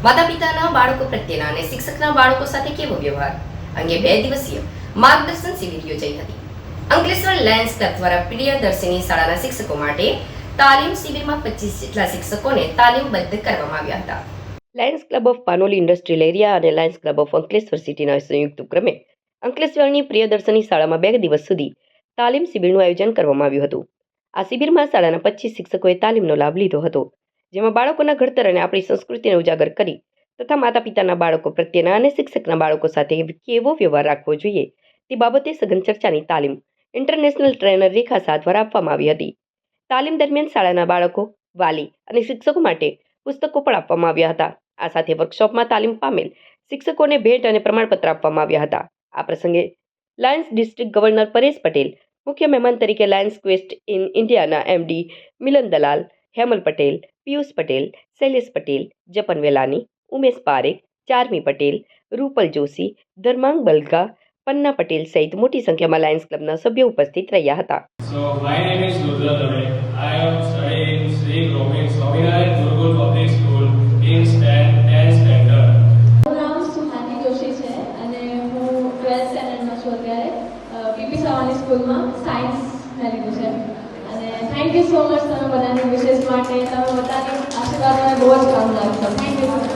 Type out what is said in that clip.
માતા પિતાના બાળકો પ્રત્યેના અને શિક્ષકના બાળકો સાથે કેવો વ્યવહાર અંગે 2 દિવસીય માર્ગદર્શન શિબિર યોજાઈ હતી. અંકલેશ્વર લાયન્સ ક્લબ દ્વારા પ્રિયદર્શિની શાળાના શિક્ષકો માટે તાલીમ શિબિરમાં 25 જેટલા શિક્ષકોને તાલીમબદ્ધ કરવામાં આવ્યા હતા. Lions club of Panoli industrial area અને લાયન્સ ક્લબ ઓફ અંકલેશ્વર સિટીના સંયુક્ત ઉપક્રમે અંકલેશ્વરની પ્રિયદર્શિની શાળામાં 2 દિવસ સુધી તાલીમ શિબિરનું આયોજન કરવામાં આવ્યું હતું. આ શિબિરમાં શાળાના 25 શિક્ષકોએ તાલીમનો લાભ લીધો હતો, જેમાં બાળકોના ઘડતર અને આપણી સંસ્કૃતિને ઉજાગર કરી તથા માતા પિતાના બાળકો પ્રત્યેના અને શિક્ષકના બાળકો સાથે કેવો વ્યવહાર રાખવો જોઈએ તે બાબતે સઘન ચર્ચાની તાલીમ ઇન્ટરનેશનલ ટ્રેનર રેખા શાહ દ્વારા આપવામાં આવી હતી. તાલીમ દરમિયાન શાળાના બાળકો, વાલી અને શિક્ષકો માટે પુસ્તકો પણ આપવામાં આવ્યા હતા. આ સાથે વર્કશોપમાં તાલીમ પામેલ શિક્ષકોને ભેટ અને પ્રમાણપત્ર આપવામાં આવ્યા હતા. આ પ્રસંગે Lions district governor Paresh Patel, મુખ્ય મહેમાન તરીકે લાયન્સ ક્વેસ્ટ ઇન ઇન્ડિયાના એમડી મિલન દલાલ, હેમલ પટેલ, પિયુષ પટેલ, શૈલેષ પટેલ, જપન વેલાની, ઉમેશ પારેખ, ચારમી પટેલ, રૂપલ જોશી, ધર્માંગ બલગા, પન્ના પટેલ સહિત મોટી સંખ્યામાં લાયન્સ ક્લબના સભ્યો ઉપસ્થિત રહ્યા હતા. So my name is Rudra Dave. I am studying in Sri Swaminarayan Gurukul Public School in 10th standard. મારું નામ સુહાની જોશી છે અને હું 12th સ્ટેન્ડર્ડમાં છું અત્યારે. પીપી સવાની સ્કૂલમાં સાયન્સ મેં લીધું છે અને થેન્ક યુ સો મચ તમે બધાની વિશેષ માટે. તમે બધાની આશીર્વાદ મને બહુ જ કામ લાગશે. Thank you.